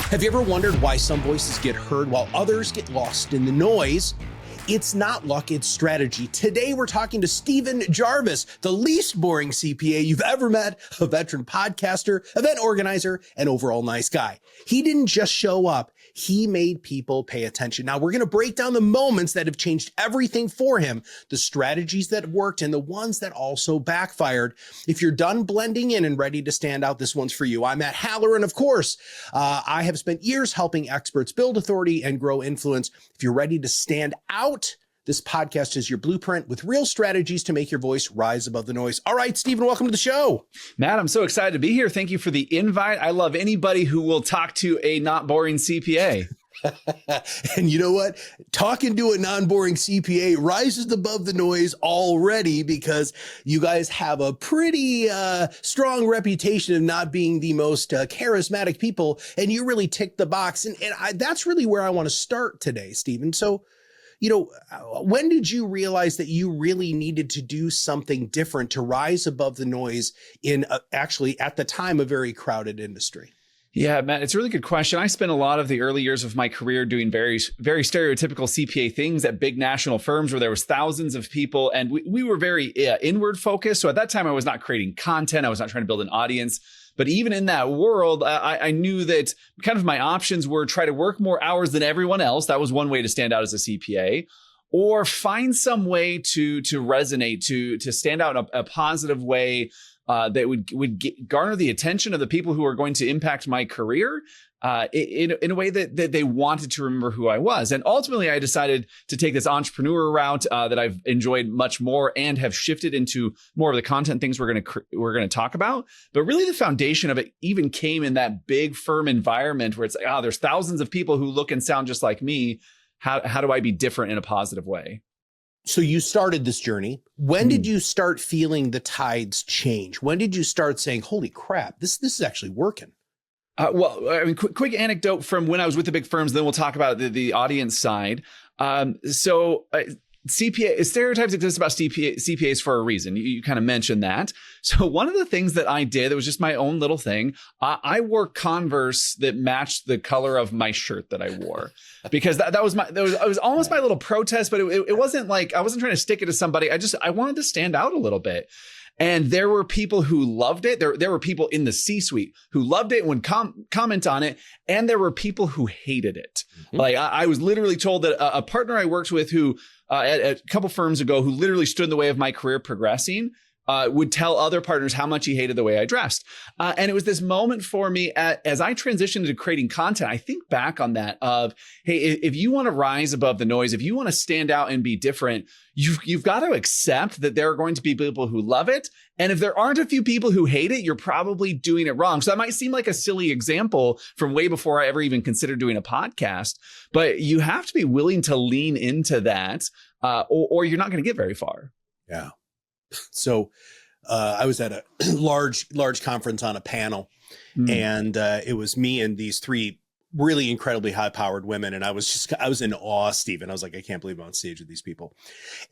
Have you ever wondered why some voices get heard while others get lost in the noise? It's not luck, it's strategy. Today, we're talking to Steven Jarvis, the least boring CPA you've ever met, a veteran podcaster, event organizer, and overall nice guy. He didn't just show up, he made people pay attention. Now, we're going to break down the moments that have changed everything for him, the strategies that worked, and the ones that also backfired. If you're done blending in and ready to stand out, this one's for you. I'm Matt Halloran, of course. I have spent years helping experts build authority and grow influence. If you're ready to stand out, this podcast is your blueprint with real strategies to make your voice rise above the noise. All right, Steven, welcome to the show. Matt, I'm so excited to be here. Thank you for the invite. I love anybody who will talk to a not boring CPA. And you know what? Talking to a non-boring CPA rises above the noise already because you guys have a pretty strong reputation of not being the most charismatic people, and you really tick the box. And that's really where I want to start today, Steven. So, you know, when did you realize that you really needed to do something different to rise above the noise in actually at the time a very crowded industry? Yeah, Matt, it's a really good question. I spent a lot of the early years of my career doing very, very stereotypical CPA things at big national firms where there was thousands of people, and we were very inward focused. So at that time, I was not creating content. I was not trying to build an audience. But even in that world, I knew that kind of my options were try to work more hours than everyone else. That was one way to stand out as a CPA, or find some way to resonate, to stand out in a positive way that would garner the attention of the people who are going to impact my career in a way that they wanted to remember who I was. And ultimately, I decided to take this entrepreneur route that I've enjoyed much more and have shifted into more of the content things we're going to talk about. But really, the foundation of it even came in that big firm environment where it's like, there's thousands of people who look and sound just like me. How do I be different in a positive way? So you started this journey. When did you start feeling the tides change? When did you start saying, holy crap, this is actually working? Well, I mean, quick anecdote from when I was with the big firms, then we'll talk about the audience side. CPA stereotypes exist about CPAs for a reason. You kind of mentioned that. So one of the things that I did, that was just my own little thing. I wore Converse that matched the color of my shirt that I wore, because that was almost my little protest, but it wasn't like I wasn't trying to stick it to somebody. I wanted to stand out a little bit. And there were people who loved it. There were people in the C-suite who loved it and would comment on it. And there were people who hated it. Mm-hmm. Like I was literally told that a partner I worked with who at a couple firms ago, who literally stood in the way of my career progressing, would tell other partners how much he hated the way I dressed. And it was this moment for me as I transitioned into creating content. I think back on that of, hey, if you want to rise above the noise, if you want to stand out and be different, you've got to accept that there are going to be people who love it. And if there aren't a few people who hate it, you're probably doing it wrong. So that might seem like a silly example from way before I ever even considered doing a podcast, but you have to be willing to lean into that, or you're not going to get very far. Yeah. So I was at a large conference on a panel, and it was me and these three really incredibly high-powered women. And I was in awe, Steven. I was like, I can't believe I'm on stage with these people.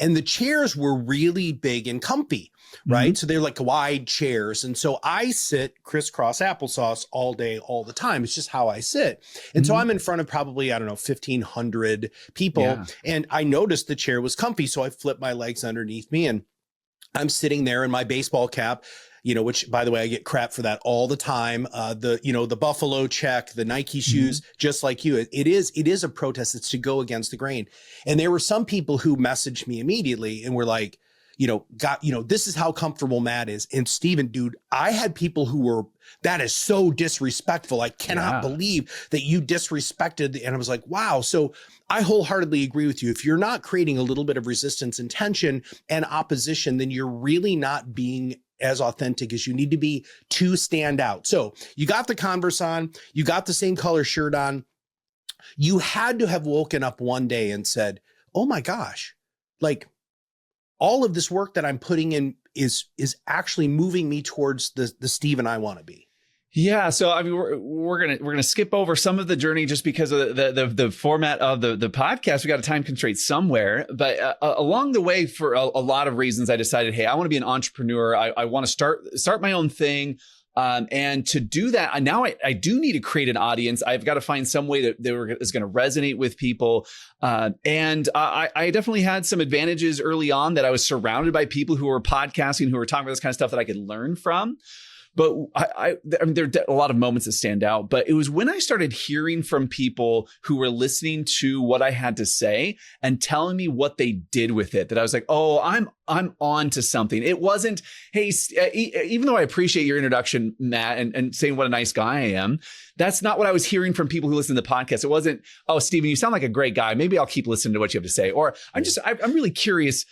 And the chairs were really big and comfy, right? So they're like wide chairs. And so I sit crisscross applesauce all day, all the time. It's just how I sit. And so I'm in front of probably, 1,500 people. Yeah. And I noticed the chair was comfy. So I flipped my legs underneath me, and I'm sitting there in my baseball cap, which, by the way, I get crap for that all the time. The Buffalo check, the Nike shoes, just like you. It is a protest. It's to go against the grain. And there were some people who messaged me immediately and were like, this is how comfortable Matt is. And Steven, dude, I had people who were, that is so disrespectful. I cannot believe that you disrespected. And I was like, wow. So I wholeheartedly agree with you. If you're not creating a little bit of resistance and tension and opposition, then you're really not being as authentic as you need to be to stand out. So you got the Converse on, you got the same color shirt on. You had to have woken up one day and said, oh my gosh, like all of this work that I'm putting in is actually moving me towards the Steven I want to be. Yeah, so I mean, we're gonna skip over some of the journey just because of the format of the podcast. We got a time constraint somewhere, but along the way, for a lot of reasons, I decided, hey, I want to be an entrepreneur. I want to start my own thing. And to do that, now I do need to create an audience. I've got to find some way that is going to resonate with people. And I definitely had some advantages early on that I was surrounded by people who were podcasting, who were talking about this kind of stuff that I could learn from. But I mean, there are a lot of moments that stand out, but it was when I started hearing from people who were listening to what I had to say and telling me what they did with it, that I was like, oh, I'm on to something. It wasn't, hey, even though I appreciate your introduction, Matt, and saying what a nice guy I am, that's not what I was hearing from people who listen to the podcast. It wasn't, oh, Steven, you sound like a great guy. Maybe I'll keep listening to what you have to say. Or I'm really curious,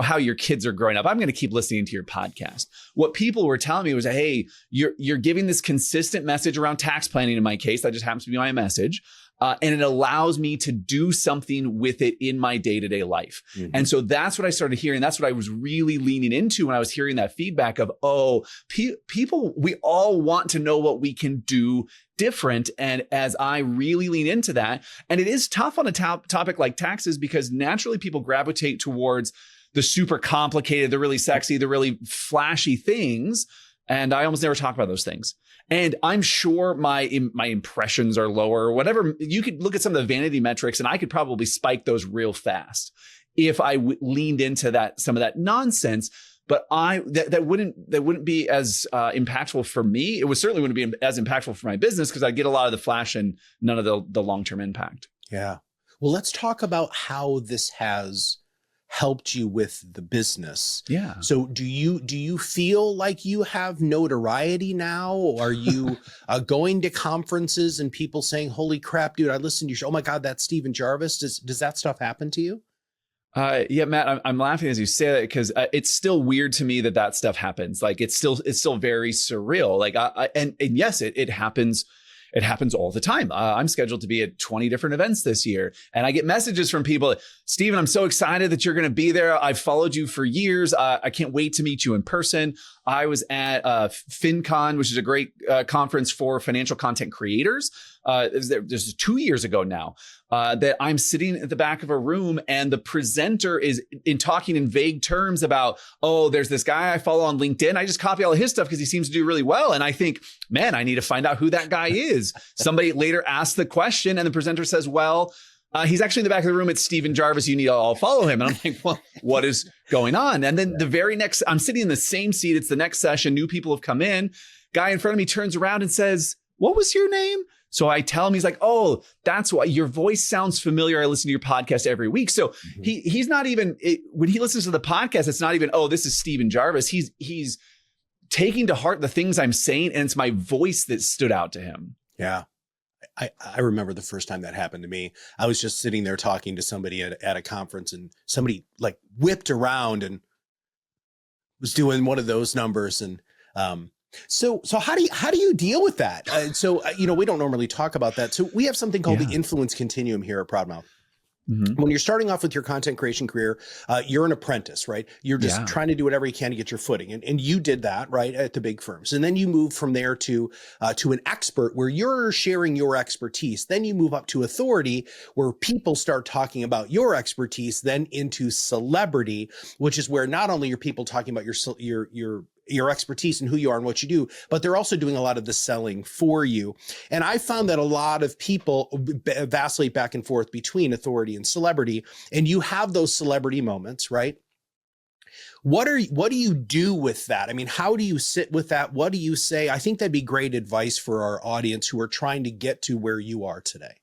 how your kids are growing up. I'm going to keep listening to your podcast. What people were telling me was, hey, you're giving this consistent message around tax planning. In my case, that just happens to be my message. And it allows me to do something with it in my day-to-day life. Mm-hmm. And so that's what I started hearing. That's what I was really leaning into when I was hearing that feedback of, people, we all want to know what we can do different. And as I really lean into that, and it is tough on a topic like taxes, because naturally people gravitate towards the super complicated, the really sexy, the really flashy things. And I almost never talk about those things. And I'm sure my impressions are lower or whatever. You could look at some of the vanity metrics and I could probably spike those real fast if I leaned into some of that nonsense. But that wouldn't be as impactful for me. It certainly wouldn't be as impactful for my business, because I get a lot of the flash and none of the long-term impact. Yeah. Well, let's talk about how this has helped you with the business. Yeah. So do you feel like you have notoriety now? Are you going to conferences and people saying, holy crap, dude, I listened to your show. Oh my God, that's Steven Jarvis. Does that stuff happen to you? Yeah, Matt, I'm laughing as you say that, because it's still weird to me that stuff happens. Like it's still very surreal. Like and yes, it happens. It happens all the time. I'm scheduled to be at 20 different events this year. And I get messages from people, Steven, I'm so excited that you're going to be there. I've followed you for years. I can't wait to meet you in person. I was at FinCon, which is a great conference for financial content creators. This is 2 years ago now, that I'm sitting at the back of a room and the presenter is talking in vague terms about, oh, there's this guy I follow on LinkedIn. I just copy all of his stuff because he seems to do really well. And I think, man, I need to find out who that guy is. Somebody later asked the question and the presenter says, well, he's actually in the back of the room. It's Steven Jarvis. You need to all follow him. And I'm like, well, what is going on? And then the very next, I'm sitting in the same seat. It's the next session. New people have come in. Guy in front of me turns around and says, what was your name? So I tell him, he's like, oh, that's why your voice sounds familiar. I listen to your podcast every week. So he's not even, when he listens to the podcast, it's not even, oh, this is Steven Jarvis. He's taking to heart the things I'm saying, and it's my voice that stood out to him. Yeah. I remember the first time that happened to me. I was just sitting there talking to somebody at a conference, and somebody like whipped around and was doing one of those numbers. And so how do you deal with that? We don't normally talk about that. So we have something called the influence continuum here at ProudMouth. Mm-hmm. When you're starting off with your content creation career, you're an apprentice, right? You're just trying to do whatever you can to get your footing. And you did that, right, at the big firms. And then you move from there to an expert where you're sharing your expertise. Then you move up to authority, where people start talking about your expertise, then into celebrity, which is where not only are people talking about your expertise and who you are and what you do, but they're also doing a lot of the selling for you. And I found that a lot of people vacillate back and forth between authority and celebrity, and you have those celebrity moments, right? What do you do with that? I mean, how do you sit with that? What do you say? I think that'd be great advice for our audience who are trying to get to where you are today.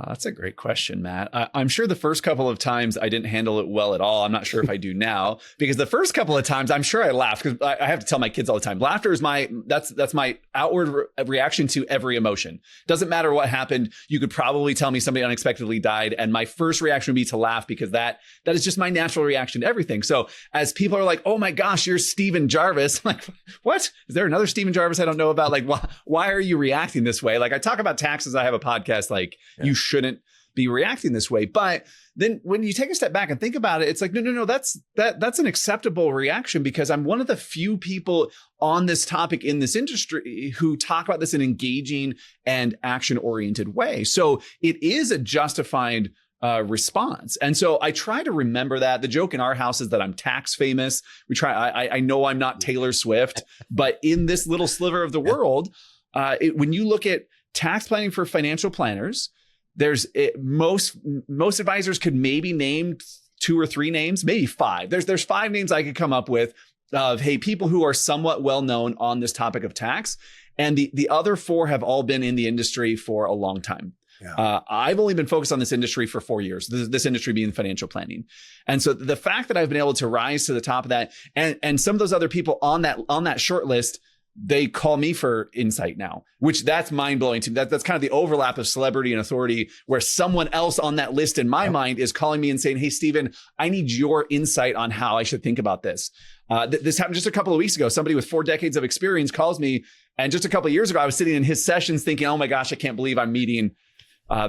That's a great question, Matt. I'm sure the first couple of times I didn't handle it well at all. I'm not sure if I do now, because the first couple of times I'm sure I laughed, because I have to tell my kids all the time, laughter is that's my outward reaction to every emotion. Doesn't matter what happened. You could probably tell me somebody unexpectedly died, and my first reaction would be to laugh, because that is just my natural reaction to everything. So as people are like, oh my gosh, you're Steven Jarvis. I'm like, what? Is there another Steven Jarvis I don't know about? Like, why are you reacting this way? Like, I talk about taxes. I have a podcast. Like, you shouldn't be reacting this way. But then when you take a step back and think about it, it's like, no, that's an acceptable reaction, because I'm one of the few people on this topic in this industry who talk about this in an engaging and action-oriented way. So it is a justified response. And so I try to remember that. The joke in our house is that I'm tax famous. I know I'm not Taylor Swift, but in this little sliver of the world, when you look at tax planning for financial planners, most advisors could maybe name 2 or 3 names, maybe 5. There's 5 names I could come up with of, hey, people who are somewhat well known on this topic of tax. And the other 4 have all been in the industry for a long time. Yeah. I've only been focused on this industry for 4 years, this industry being financial planning. And so the fact that I've been able to rise to the top of that, and some of those other people on that short list, they call me for insight now, which that's mind blowing to me. That's kind of the overlap of celebrity and authority, where someone else on that list in my mind is calling me and saying, hey, Steven, I need your insight on how I should think about this. This happened just a couple of weeks ago. Somebody with 4 decades of experience calls me. And just a couple of years ago, I was sitting in his sessions thinking, oh my gosh, I can't believe I'm meeting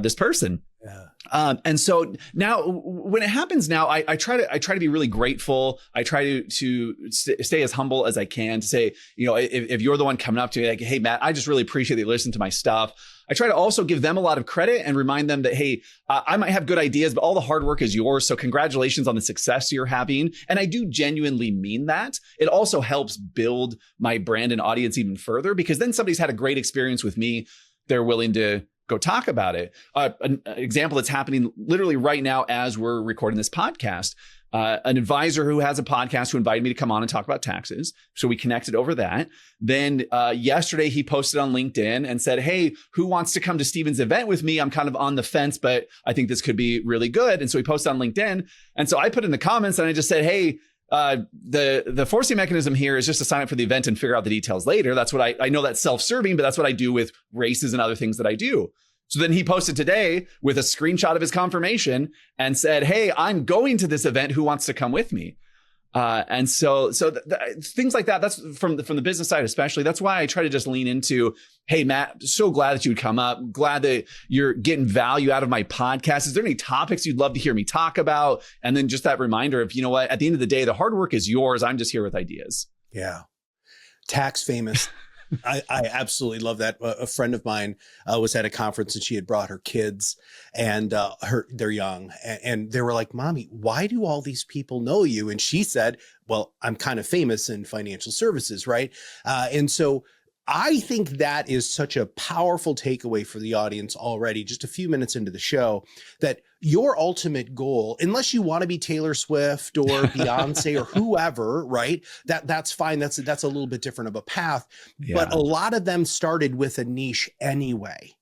this person. Yeah. And so now when it happens now, I try to be really grateful. I try to stay as humble as I can, to say, if you're the one coming up to me like, hey, Matt, I just really appreciate that you listen to my stuff. I try to also give them a lot of credit and remind them that, hey, I might have good ideas, but all the hard work is yours. So congratulations on the success you're having. And I do genuinely mean that. It also helps build my brand and audience even further, because then somebody's had a great experience with me. They're willing to go talk about it. An example that's happening literally right now as we're recording this podcast. An advisor who has a podcast who invited me to come on and talk about taxes. So we connected over that. Then yesterday he posted on LinkedIn and said, hey, who wants to come to Steven's event with me? I'm kind of on the fence, but I think this could be really good. And so he posted on LinkedIn. And so I put in the comments and I just said, hey, the forcing mechanism here is just to sign up for the event and figure out the details later. That's what I know that's self-serving, but that's what I do with races and other things that I do. So then he posted today with a screenshot of his confirmation and said, hey, I'm going to this event. Who wants to come with me? And so things like that, that's from the business side, especially. That's why I try to just lean into, hey, Matt, so glad that you'd come up. Glad that you're getting value out of my podcast. Is there any topics you'd love to hear me talk about? And then just that reminder of, you know what, at the end of the day, the hard work is yours. I'm just here with ideas. Yeah. Tax famous. I absolutely love that. A friend of mine was at a conference and she had brought her kids, and they're young, and they were like, Mommy, why do all these people know you? And she said, well, I'm kind of famous in financial services, right? And so I think that is such a powerful takeaway for the audience already, just a few minutes into the show, that your ultimate goal, unless you want to be Taylor Swift or Beyonce or whoever, right? That's fine. That's a little bit different of a path, but a lot of them started with a niche anyway,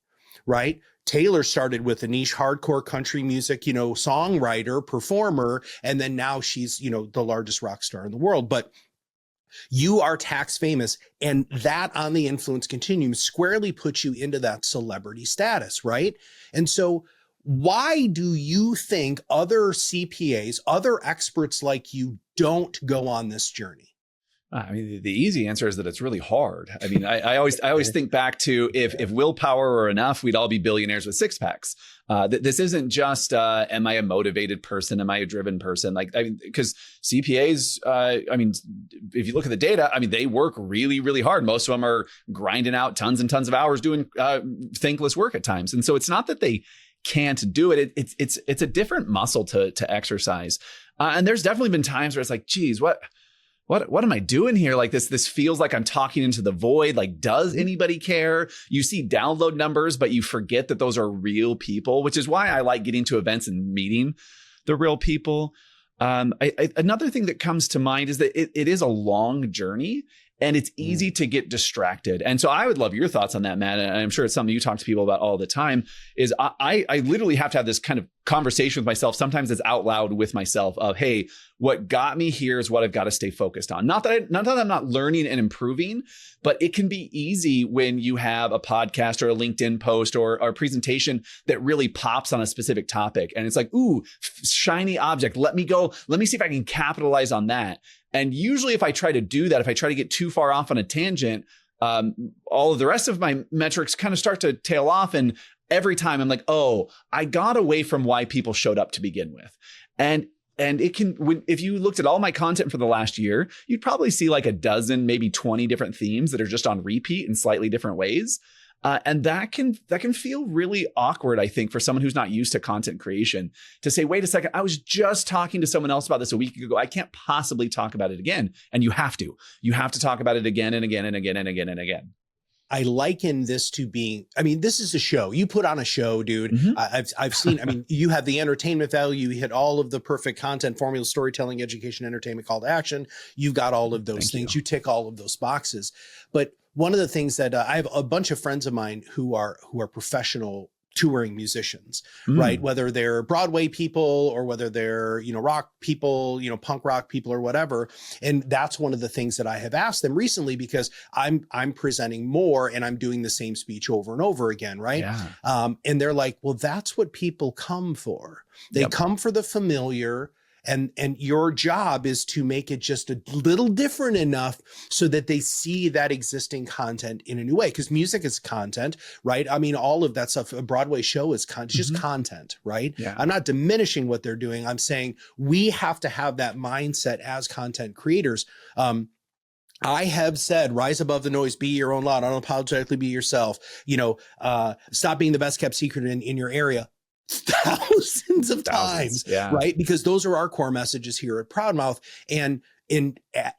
right? Taylor started with a niche hardcore country music, songwriter, performer, and then now she's, the largest rock star in the world. But you are tax famous, and that on the influence continuum squarely puts you into that celebrity status, right? And so why do you think other CPAs, other experts like you don't go on this journey? I mean, the easy answer is that it's really hard. I mean, I always think back to if willpower were enough, we'd all be billionaires with 6-packs. This isn't just, am I a motivated person? Am I a driven person? Because CPAs, if you look at the data, they work really, really hard. Most of them are grinding out tons and tons of hours doing thankless work at times. And so it's not that they can't do it. It's a different muscle to exercise. And there's definitely been times where it's like, geez, what am I doing here? Like this feels like I'm talking into the void. Like, does anybody care? You see download numbers, but you forget that those are real people, which is why I like getting to events and meeting the real people. Another thing that comes to mind is that it is a long journey, and it's easy to get distracted. And so I would love your thoughts on that, Matt. And I'm sure it's something you talk to people about all the time, is I literally have to have this kind of conversation with myself. Sometimes it's out loud with myself of, hey, what got me here is what I've got to stay focused on. Not that I'm not learning and improving, but it can be easy when you have a podcast or a LinkedIn post or a presentation that really pops on a specific topic. And it's like, ooh, shiny object. Let me see if I can capitalize on that. And usually if I try to do that, if I try to get too far off on a tangent, all of the rest of my metrics kind of start to tail off. And every time I'm like, oh, I got away from why people showed up to begin with. And it can, if you looked at all my content for the last year, you'd probably see like a dozen, maybe 20 different themes that are just on repeat in slightly different ways. And that can feel really awkward, I think, for someone who's not used to content creation to say, wait a second, I was just talking to someone else about this a week ago. I can't possibly talk about it again. And you have to talk about it again and again and again and again and again. I liken this to being, I mean, this is a show. You put on a show, dude. I've seen, I mean, you have the entertainment value. You hit all of the perfect content, formula, storytelling, education, entertainment, call to action. You've got all of those things. You tick all of those boxes. But one of the things that I have a bunch of friends of mine who are professional touring musicians, right? Whether they're Broadway people or whether they're, rock people, punk rock people or whatever. And that's one of the things that I have asked them recently, because I'm presenting more and I'm doing the same speech over and over again, right? Yeah. And they're like, well, that's what people come for. They come for the familiar. And your job is to make it just a little different enough so that they see that existing content in a new way. Because music is content, right? I mean, all of that stuff, a Broadway show is just content, right? Yeah. I'm not diminishing what they're doing. I'm saying we have to have that mindset as content creators. I have said, rise above the noise, be your own loud, unapologetically be yourself, stop being the best kept secret in your area. Thousands of times, right? Because those are our core messages here at ProudMouth. And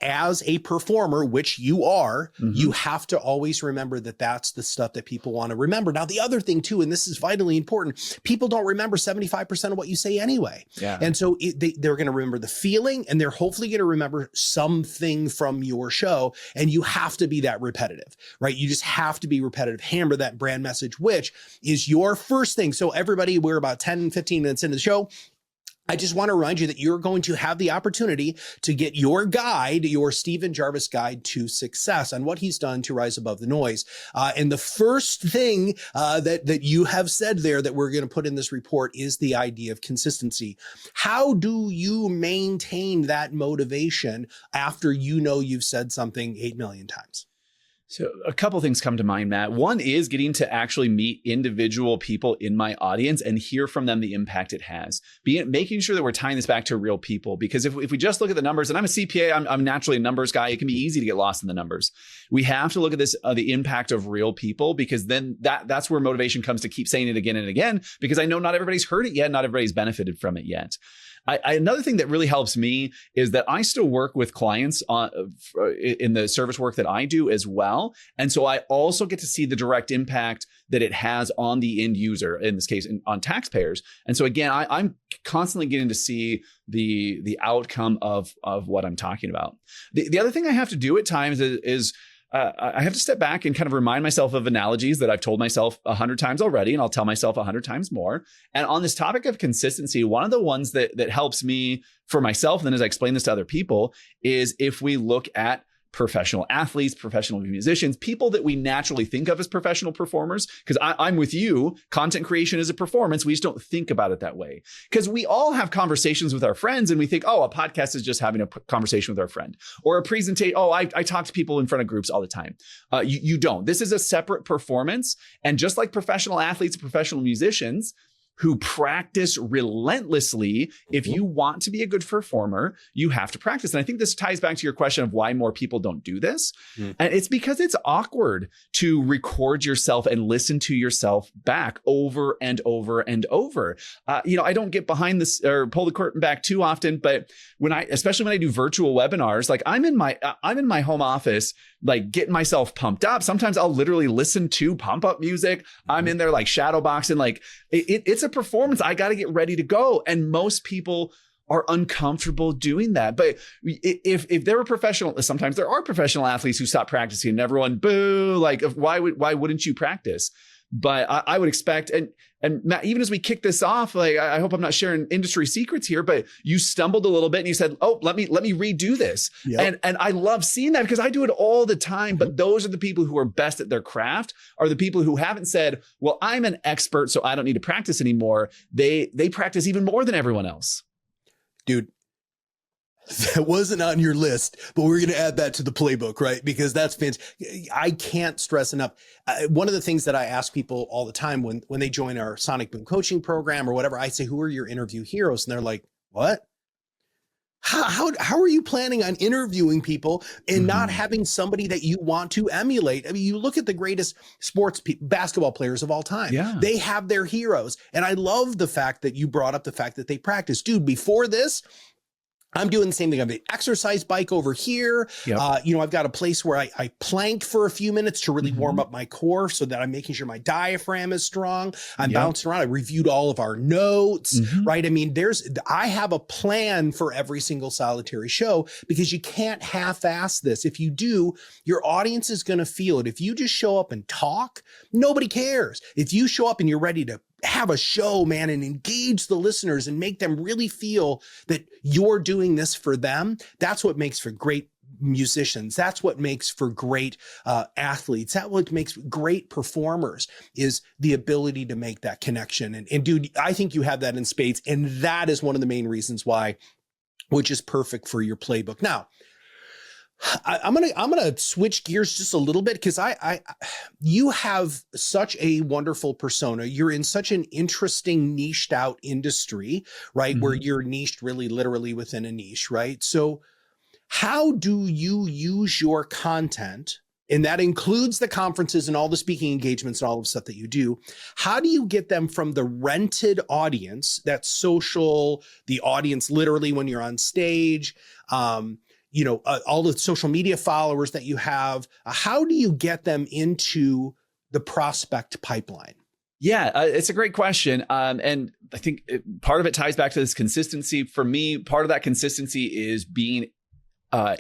as a performer, which you are, you have to always remember that that's the stuff that people want to remember. Now, the other thing too, and this is vitally important, people don't remember 75% of what you say anyway. Yeah. And so they're going to remember the feeling, and they're hopefully going to remember something from your show. And you have to be that repetitive, right? You just have to be repetitive, hammer that brand message, which is your first thing. So everybody, we're about 10, 15 minutes into the show. I just want to remind you that you're going to have the opportunity to get your guide, your Steven Jarvis guide to success, and what he's done to rise above the noise. And the first thing that you have said there that we're going to put in this report is the idea of consistency. How do you maintain that motivation after you've said something 8 million times? So a couple things come to mind, Matt. One is getting to actually meet individual people in my audience and hear from them the impact it has. Making sure that we're tying this back to real people, because if we just look at the numbers, and I'm a CPA, I'm naturally a numbers guy, it can be easy to get lost in the numbers. We have to look at this, the impact of real people, because then that's where motivation comes to keep saying it again and again, because I know not everybody's heard it yet, not everybody's benefited from it yet. Another thing that really helps me is that I still work with clients in the service work that I do as well. And so I also get to see the direct impact that it has on the end user, in this case, on taxpayers. And so again, I'm constantly getting to see the outcome of what I'm talking about. The other thing I have to do at times is I have to step back and kind of remind myself of analogies that I've told myself 100 times already, and I'll tell myself 100 times more. And on this topic of consistency, one of the ones that helps me for myself, and then as I explain this to other people, is if we look at professional athletes, professional musicians, people that we naturally think of as professional performers. Because I'm with you, content creation is a performance. We just don't think about it that way. Because we all have conversations with our friends and we think, oh, a podcast is just having a conversation with our friend. Or a presentation, oh, I talk to people in front of groups all the time. You don't. This is a separate performance. And just like professional athletes, professional musicians, who practice relentlessly. If you want to be a good performer, you have to practice. And I think this ties back to your question of why more people don't do this. And it's because it's awkward to record yourself and listen to yourself back over and over and over. I don't get behind this or pull the curtain back too often, but especially when I do virtual webinars, like I'm in my home office, like getting myself pumped up. Sometimes I'll literally listen to pump up music. I'm in there like shadow boxing, like it's a performance. I got to get ready to go. And most people are uncomfortable doing that. But if there were sometimes there are professional athletes who stop practicing and everyone boo, like why wouldn't you practice? But I would expect, and Matt, even as we kick this off, like I hope I'm not sharing industry secrets here, but you stumbled a little bit and you said, "Oh, let me redo this." Yep. And I love seeing that because I do it all the time. But those are the people who are best at their craft, are the people who haven't said, "Well, I'm an expert, so I don't need to practice anymore." They practice even more than everyone else. Dude, that wasn't on your list, but we're going to add that to the playbook, right? Because that's fantastic. I can't stress enough. One of the things that I ask people all the time when they join our Sonic Boom coaching program or whatever, I say, who are your interview heroes? And they're like, what? How are you planning on interviewing people and not having somebody that you want to emulate? I mean, you look at the greatest basketball players of all time. Yeah. They have their heroes. And I love the fact that you brought up the fact that they practice. Dude, before this, I'm doing the same thing. I have an exercise bike over here. Yep. I've got a place where I plank for a few minutes to really warm up my core so that I'm making sure my diaphragm is strong. I'm bouncing around. I reviewed all of our notes, right? I mean, I have a plan for every single solitary show because you can't half-ass this. If you do, your audience is going to feel it. If you just show up and talk, nobody cares. If you show up and you're ready to have a show, man, and engage the listeners and make them really feel that you're doing this for them, that's what makes for great musicians. That's what makes for great athletes. That's what makes great performers, is the ability to make that connection. And dude, I think you have that in spades. And that is one of the main reasons why, which is perfect for your playbook. Now, I'm gonna switch gears just a little bit because you have such a wonderful persona. You're in such an interesting niched out industry, right? Where you're niched really literally within a niche, right? So how do you use your content? And that includes the conferences and all the speaking engagements and all the stuff that you do. How do you get them from the rented audience, that social, the audience literally when you're on stage, all the social media followers that you have, how do you get them into the prospect pipeline? Yeah, it's a great question. And I think part of it ties back to this consistency. For me, part of that consistency is being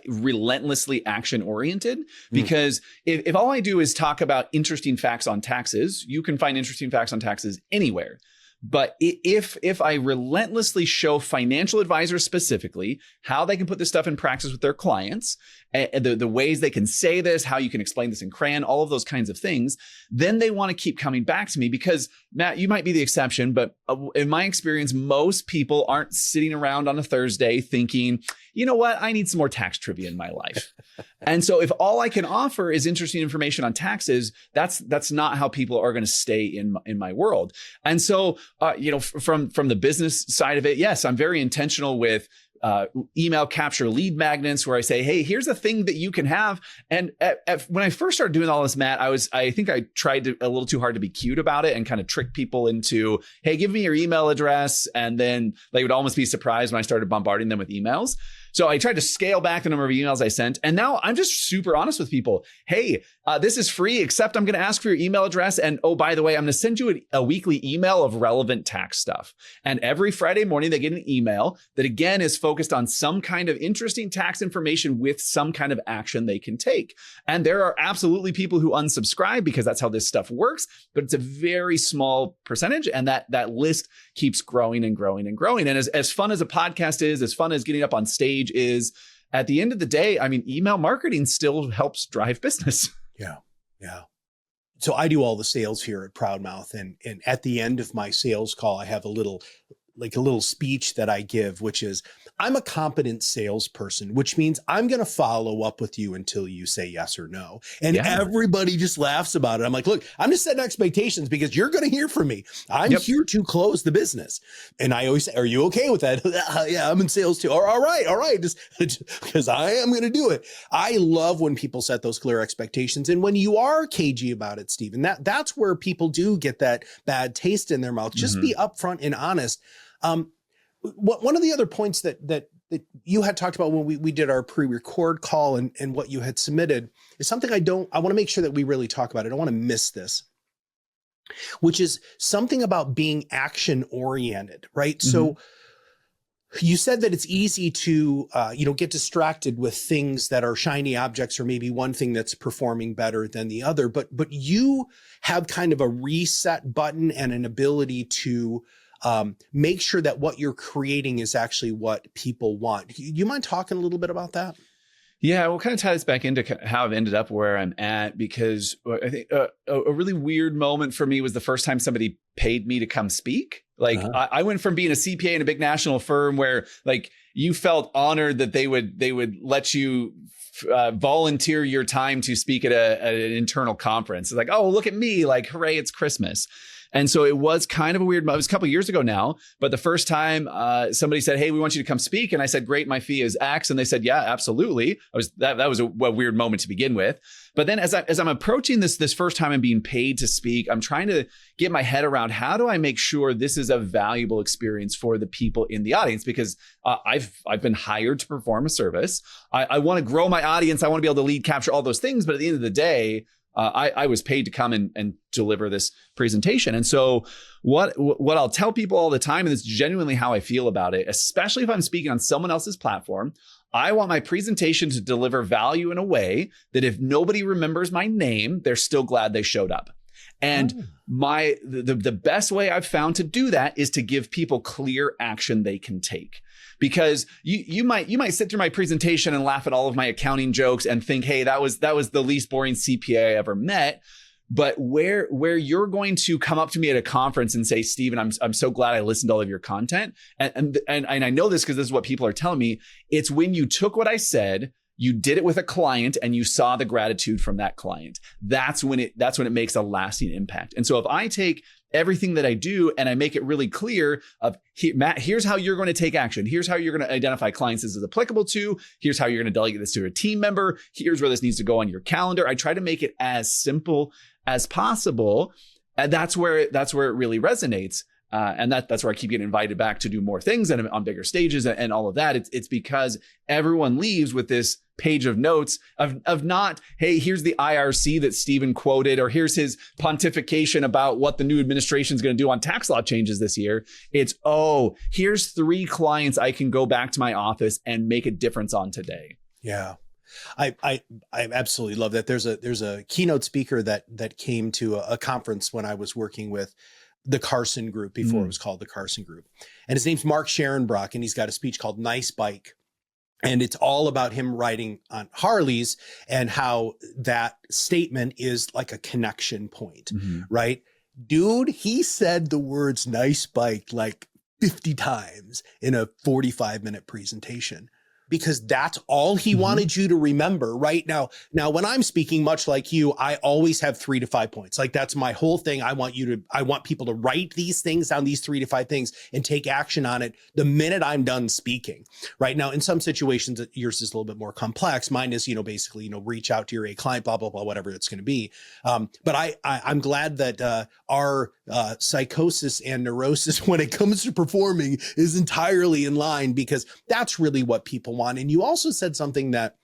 relentlessly action oriented, because if all I do is talk about interesting facts on taxes, you can find interesting facts on taxes anywhere. But if I relentlessly show financial advisors specifically how they can put this stuff in practice with their clients, and the ways they can say this, how you can explain this in crayon, all of those kinds of things, then they want to keep coming back to me. Because Matt, you might be the exception, but in my experience, most people aren't sitting around on a Thursday thinking, you know what, I need some more tax trivia in my life. And so if all I can offer is interesting information on taxes, that's not how people are going to stay in my world. And so, from the business side of it, yes, I'm very intentional with email capture lead magnets, where I say, hey, here's a thing that you can have. And when I first started doing all this, Matt, I think I tried a little too hard to be cute about it and kind of trick people into, hey, give me your email address. And then they would almost be surprised when I started bombarding them with emails. So I tried to scale back the number of emails I sent. And now I'm just super honest with people. Hey, this is free, except I'm going to ask for your email address. And oh, by the way, I'm going to send you a weekly email of relevant tax stuff. And every Friday morning, they get an email that, again, is focused on some kind of interesting tax information with some kind of action they can take. And there are absolutely people who unsubscribe because that's how this stuff works. But it's a very small percentage. And that list keeps growing and growing and growing. And as fun as a podcast is, as fun as getting up on stage is, at the end of the day, I mean, email marketing still helps drive business. Yeah. So I do all the sales here at ProudMouth, and at the end of my sales call, I have a little speech that I give, which is, I'm a competent salesperson, which means I'm going to follow up with you until you say yes or no. And everybody just laughs about it. I'm like, look, I'm just setting expectations because you're going to hear from me. I'm here to close the business. And I always say, are you okay with that? Yeah, I'm in sales too. All right. Just because I am going to do it. I love when people set those clear expectations. And when you are cagey about it, Steven, that's where people do get that bad taste in their mouth. Just be upfront and honest. One of the other points that you had talked about when we did our pre-record call and what you had submitted is something I want to make sure that we really talk about. I don't want to miss this, which is something about being action oriented, right? So you said that it's easy to, get distracted with things that are shiny objects, or maybe one thing that's performing better than the other, but you have kind of a reset button and an ability to make sure that what you're creating is actually what people want. You mind talking a little bit about that? Yeah, we'll kind of tie this back into how I've ended up where I'm at, because I think a really weird moment for me was the first time somebody paid me to come speak. Like I went from being a CPA in a big national firm where like you felt honored that they would let you volunteer your time to speak at an internal conference. It's like, oh, look at me, like, hooray, it's Christmas. And so it was kind of a weird, it was a couple of years ago now, but the first time somebody said, hey, we want you to come speak. And I said, great, my fee is X. And they said, yeah, absolutely. That was a weird moment to begin with. But then as I'm approaching this first time I'm being paid to speak, I'm trying to get my head around how do I make sure this is a valuable experience for the people in the audience? Because I've been hired to perform a service. I want to grow my audience. I want to be able to lead, capture all those things. But at the end of the day, I was paid to come and deliver this presentation. And so what I'll tell people all the time, and it's genuinely how I feel about it, especially if I'm speaking on someone else's platform, I want my presentation to deliver value in a way that if nobody remembers my name, they're still glad they showed up. And the best way I've found to do that is to give people clear action they can take. Because you might sit through my presentation and laugh at all of my accounting jokes and think, hey, that was the least boring CPA I ever met. But where you're going to come up to me at a conference and say, Steven, I'm so glad I listened to all of your content. And I know this because this is what people are telling me. It's when you took what I said, you did it with a client and you saw the gratitude from that client. That's when it makes a lasting impact. And so if I take everything that I do and I make it really clear Matt, here's how you're going to take action. Here's how you're going to identify clients this is applicable to. Here's how you're going to delegate this to a team member. Here's where this needs to go on your calendar. I try to make it as simple as possible. And that's where it really resonates. And that's where I keep getting invited back to do more things and on bigger stages and all of that. It's because everyone leaves with this page of notes of not, hey, here's the IRC that Steven quoted, or here's his pontification about what the new administration is going to do on tax law changes this year. It's, oh, here's 3 clients I can go back to my office and make a difference on today. Yeah. I absolutely love that. There's a keynote speaker that came to a conference when I was working with the Carson Group before it was called the Carson Group. And his name's Mark Sharonbrock, and he's got a speech called Nice Bike. And it's all about him riding on Harleys and how that statement is like a connection point, right? Dude, he said the words nice bike like 50 times in a 45-minute presentation, because that's all he wanted you to remember. Right now, when I'm speaking, much like you, I always have 3 to 5 points. Like that's my whole thing. I want people to write these things down, these 3 to 5 things, and take action on it the minute I'm done speaking. Right now, in some situations, yours is a little bit more complex. Mine is, basically, reach out to your A client, blah, blah, blah, whatever it's going to be. But I'm glad that our psychosis and neurosis when it comes to performing is entirely in line, because that's really what people want. And you also said something that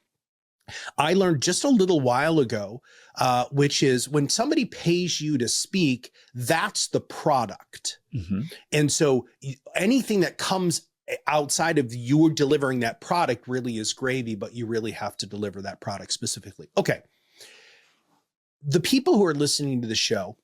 I learned just a little while ago, which is when somebody pays you to speak, that's the product. And so anything that comes outside of you delivering that product really is gravy, but you really have to deliver that product specifically. Okay. The people who are listening to the show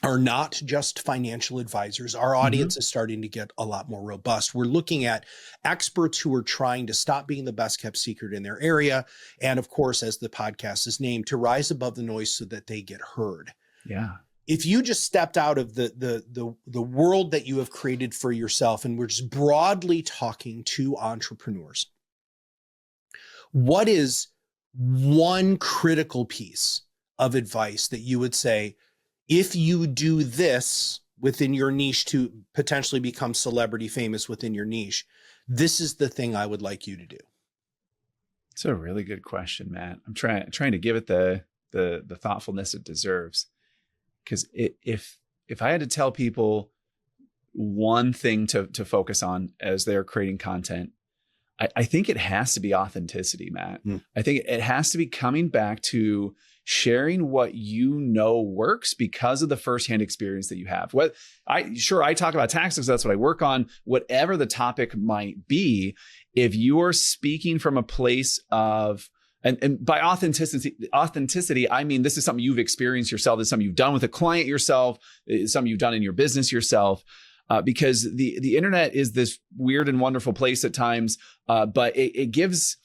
are not just financial advisors. Our audience is starting to get a lot more robust. We're looking at experts who are trying to stop being the best kept secret in their area. And of course, as the podcast is named, to rise above the noise so that they get heard. Yeah. If you just stepped out of the world that you have created for yourself, and we're just broadly talking to entrepreneurs, what is one critical piece of advice that you would say, if you do this within your niche to potentially become celebrity famous within your niche, this is the thing I would like you to do? It's a really good question, Matt. I'm trying to give it the thoughtfulness it deserves. Because if I had to tell people one thing to focus on as they're creating content, I think it has to be authenticity, Matt. I think it has to be coming back to sharing what works because of the firsthand experience that you have. I talk about taxes, that's what I work on, whatever the topic might be. If you are speaking from a place of, and by authenticity, I mean, this is something you've experienced yourself. This is something you've done with a client yourself. It's something you've done in your business yourself. Because the internet is this weird and wonderful place at times, but it gives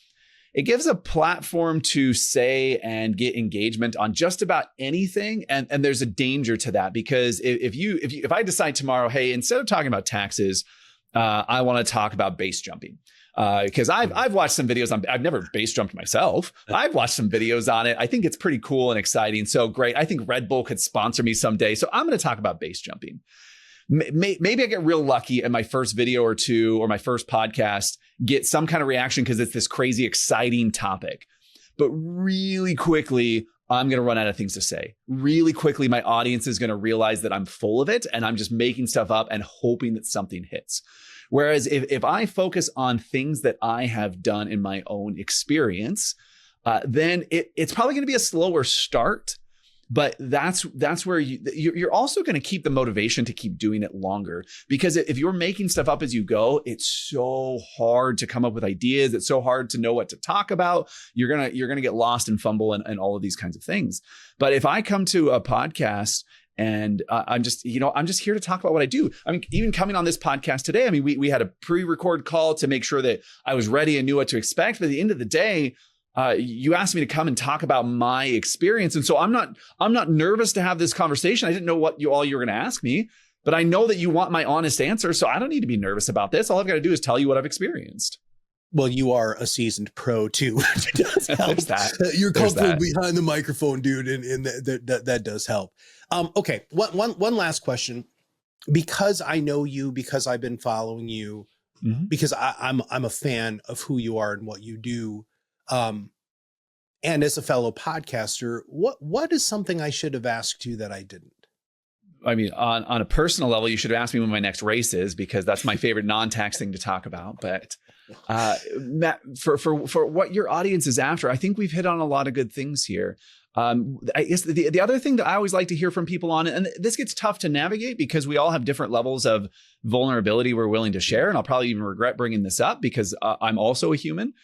a platform to say and get engagement on just about anything. And there's a danger to that, because if I decide tomorrow, hey, instead of talking about taxes, I want to talk about base jumping. Because I've watched some videos on, I've never base jumped myself. I've watched some videos on it. I think it's pretty cool and exciting. So great. I think Red Bull could sponsor me someday. So I'm going to talk about base jumping. Maybe I get real lucky and my first video or two or my first podcast get some kind of reaction because it's this crazy, exciting topic. But really quickly, I'm going to run out of things to say. Really quickly, my audience is going to realize that I'm full of it and I'm just making stuff up and hoping that something hits. Whereas if I focus on things that I have done in my own experience, then it's probably going to be a slower start. But that's where you're also going to keep the motivation to keep doing it longer, because if you're making stuff up as you go, it's so hard to come up with ideas. It's so hard to know what to talk about. You're gonna get lost and fumble and all of these kinds of things. But if I come to a podcast and I'm just here to talk about what I do. I mean, even coming on this podcast today, I mean, we had a pre-record call to make sure that I was ready and knew what to expect. But at the end of the day, you asked me to come and talk about my experience. And so I'm not nervous to have this conversation. I didn't know what you were going to ask me, but I know that you want my honest answer. So I don't need to be nervous about this. All I've got to do is tell you what I've experienced. Well, you are a seasoned pro too. Does help. That. You're comfortable behind the microphone, dude. And that does help. Okay. One last question, because I know you, because I've been following you, because I'm a fan of who you are and what you do. And as a fellow podcaster, what is something I should have asked you that I didn't? I mean, on a personal level, you should have asked me when my next race is, because that's my favorite non-tax thing to talk about. But Matt, for what your audience is after, I think we've hit on a lot of good things here. I guess the other thing that I always like to hear from people on it, and this gets tough to navigate because we all have different levels of vulnerability we're willing to share. And I'll probably even regret bringing this up because I'm also a human.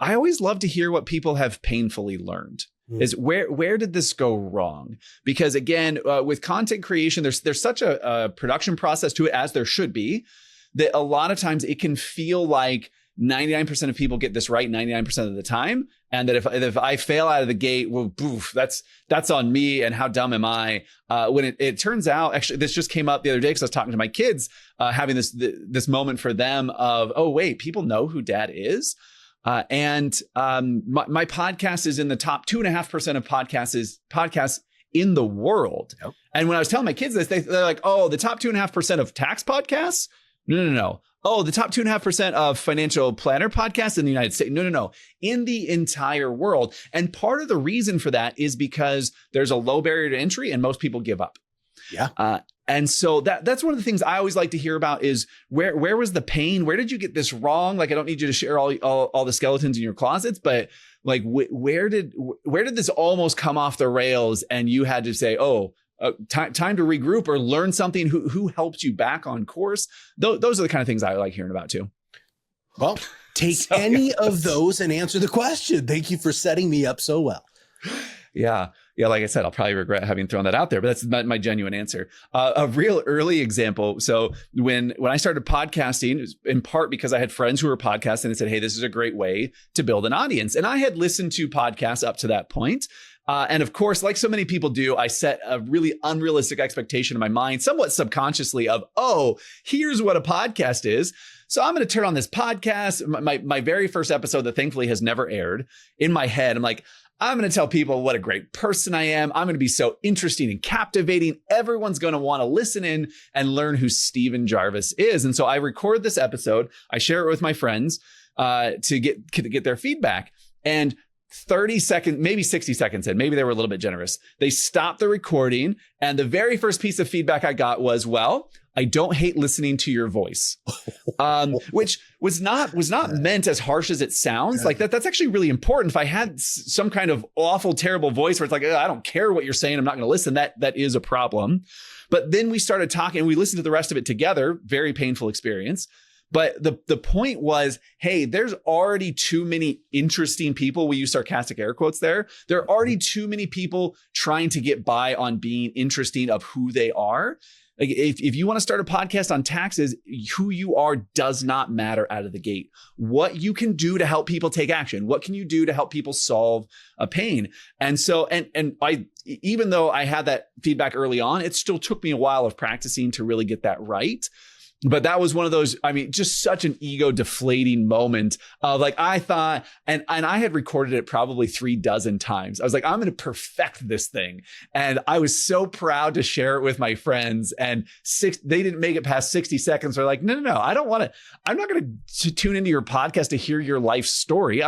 I always love to hear what people have painfully learned. Is where did this go wrong? Because again, with content creation, there's such a production process to it, as there should be, that a lot of times it can feel like 99% of people get this right 99% of the time, and that if I fail out of the gate, well, poof, that's on me, and how dumb am I? When it turns out, actually, this just came up the other day because I was talking to my kids, having this moment for them of, oh wait, people know who Dad is. And my podcast is in the top 2.5% of podcasts in the world. Yep. And when I was telling my kids this, they're like, oh, the top 2.5% of tax podcasts? No. Oh, the top 2.5% of financial planner podcasts in the United States? No. In the entire world. And part of the reason for that is because there's a low barrier to entry and most people give up. Yeah. And so that's one of the things I always like to hear about is where was the pain? Where did you get this wrong? Like, I don't need you to share all the skeletons in your closets, but like, where did this almost come off the rails and you had to say, oh, time to regroup or learn something? Who helped you back on course? Those are the kind of things I like hearing about too. Well, take any of those and answer the question. Thank you for setting me up so well. Yeah. Like I said, I'll probably regret having thrown that out there, but that's my genuine answer. A real early example. So when I started podcasting, it was in part because I had friends who were podcasting and said, hey, this is a great way to build an audience. And I had listened to podcasts up to that point. And of course, like so many people do, I set a really unrealistic expectation in my mind, somewhat subconsciously, of, oh, here's what a podcast is. So I'm going to turn on this podcast. My very first episode that thankfully has never aired, in my head, I'm like, I'm going to tell people what a great person I am. I'm going to be so interesting and captivating. Everyone's going to want to listen in and learn who Steven Jarvis is. And so I record this episode. I share it with my friends to get their feedback. And 30 seconds, maybe 60 seconds in, maybe they were a little bit generous, they stopped the recording. And the very first piece of feedback I got was, well, I don't hate listening to your voice, which was not meant as harsh as it sounds. Like that's actually really important. If I had some kind of awful, terrible voice where it's like, I don't care what you're saying, I'm not going to listen, that is a problem. But then we started talking and we listened to the rest of it together. Very painful experience. But the point was, hey, there's already too many interesting people. We use sarcastic air quotes there. There are already too many people trying to get by on being interesting of who they are. Like if you want to start a podcast on taxes, who you are does not matter out of the gate. What you can do to help people take action. What can you do to help people solve a pain? And so, and I, even though I had that feedback early on, it still took me a while of practicing to really get that right. But that was one of those, I mean, just such an ego deflating moment of like, I thought, and I had recorded it probably 36 times. I was like, I'm going to perfect this thing. And I was so proud to share it with my friends. And they didn't make it past 60 seconds. They're like, no, I don't want to, I'm not going to tune into your podcast to hear your life story.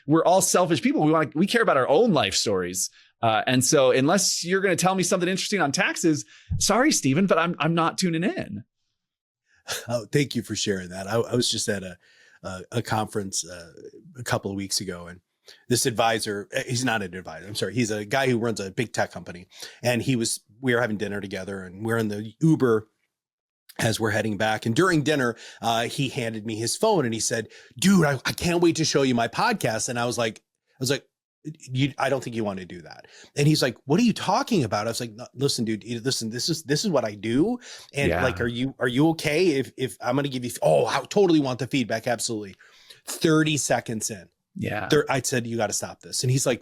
We're all selfish people. We care about our own life stories. And so unless you're going to tell me something interesting on taxes, sorry, Steven, but I'm not tuning in. Oh, thank you for sharing that. I was just at a conference a couple of weeks ago, and this advisor, he's not an advisor, I'm sorry, he's a guy who runs a big tech company, and we were having dinner together, and we're in the Uber as we're heading back. And during dinner, he handed me his phone and he said, dude, I can't wait to show you my podcast. And I was like, I don't think you want to do that. And he's like, what are you talking about? I was like, no, listen, dude, listen, this is what I do. And like, are you okay if I'm going to give you, I totally want the feedback. Absolutely. 30 seconds in. Yeah. I said, you got to stop this. And he's like,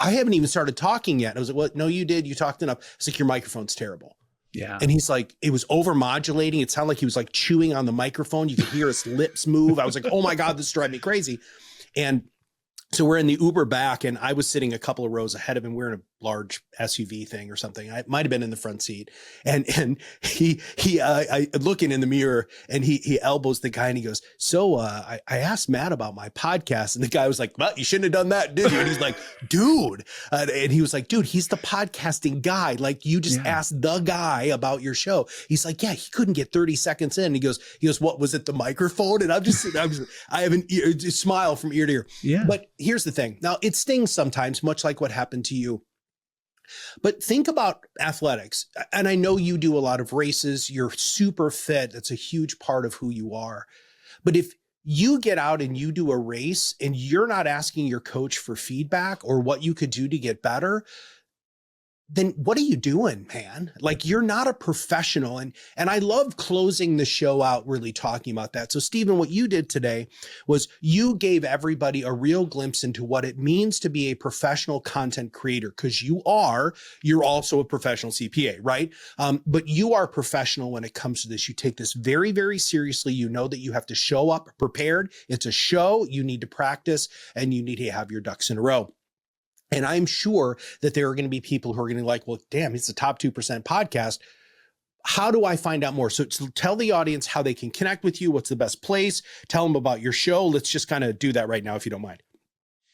I haven't even started talking yet. And I was like, well, no, you did. You talked enough. It's like, your microphone's terrible. Yeah. And he's like, it was over modulating. It sounded like he was like chewing on the microphone. You could hear his lips move. I was like, oh my God, this is driving me crazy. And so we're in the Uber back, and I was sitting a couple of rows ahead of him. We're in a large SUV thing or something. I might've been in the front seat, and I looking in the mirror, and he elbows the guy and he goes, so I asked Matt about my podcast, and the guy was like, well, you shouldn't have done that, did you? And he's like, dude, and he was like, dude, he's the podcasting guy. Like, you just asked the guy about your show. He's like, yeah, he couldn't get 30 seconds in. He goes, what was it? The microphone? And I have a smile from ear to ear. Yeah. But here's the thing. Now, it stings sometimes, much like what happened to you. But think about athletics. And I know you do a lot of races. You're super fit. That's a huge part of who you are. But if you get out and you do a race and you're not asking your coach for feedback or what you could do to get better, then what are you doing, man? Like, you're not a professional. And I love closing the show out really talking about that. So Steven, what you did today was you gave everybody a real glimpse into what it means to be a professional content creator, because you're also a professional CPA, right? But you are professional when it comes to this. You take this very, very seriously. You know that you have to show up prepared. It's a show. You need to practice, and you need to have your ducks in a row. And I'm sure that there are going to be people who are going to be like, well, damn, it's the top 2% podcast. How do I find out more? So tell the audience how they can connect with you. What's the best place? Tell them about your show. Let's just kind of do that right now, if you don't mind.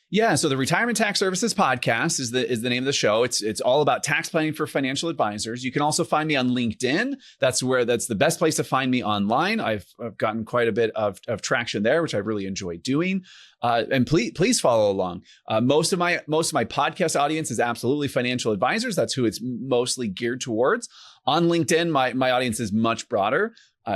Yeah. So the Retirement Tax Services Podcast is the name of the show. It's all about tax planning for financial advisors. You can also find me on LinkedIn. That's the best place to find me online. I've gotten quite a bit of traction there, which I really enjoy doing. And please follow along. Most of my podcast audience is absolutely financial advisors. That's who it's mostly geared towards. On LinkedIn, my audience is much broader.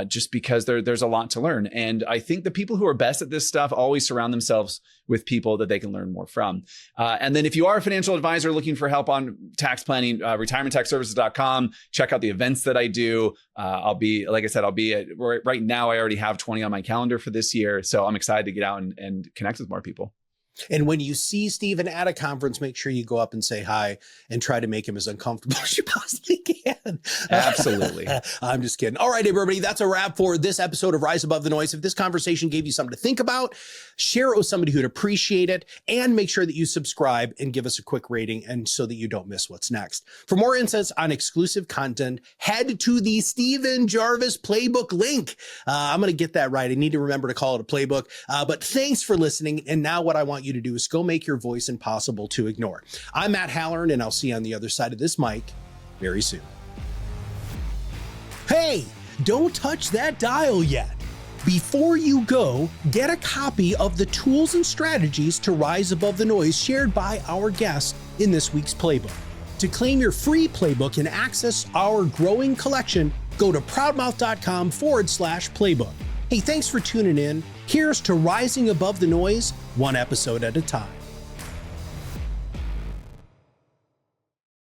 Just because there's a lot to learn. And I think the people who are best at this stuff always surround themselves with people that they can learn more from. And then if you are a financial advisor looking for help on tax planning, retirementtaxservices.com, check out the events that I do. I'll be right now, I already have 20 on my calendar for this year. So I'm excited to get out and connect with more people. And when you see Steven at a conference, make sure you go up and say hi and try to make him as uncomfortable as you possibly can. Absolutely. I'm just kidding. All right, everybody, that's a wrap for this episode of Rise Above the Noise. If this conversation gave you something to think about, share it with somebody who'd appreciate it, and make sure that you subscribe and give us a quick rating, and so that you don't miss what's next. For more insights on exclusive content, head to the Steven Jarvis playbook link. I'm going to get that right. I need to remember to call it a playbook. But thanks for listening. And now what I want you to do is go make your voice impossible to ignore. I'm Matt Halloran, and I'll see you on the other side of this mic very soon. Hey, don't touch that dial yet. Before you go, get a copy of the tools and strategies to rise above the noise shared by our guests in this week's playbook. To claim your free playbook and access our growing collection, go to proudmouth.com/playbook. Hey, thanks for tuning in. Here's to rising above the noise, one episode at a time.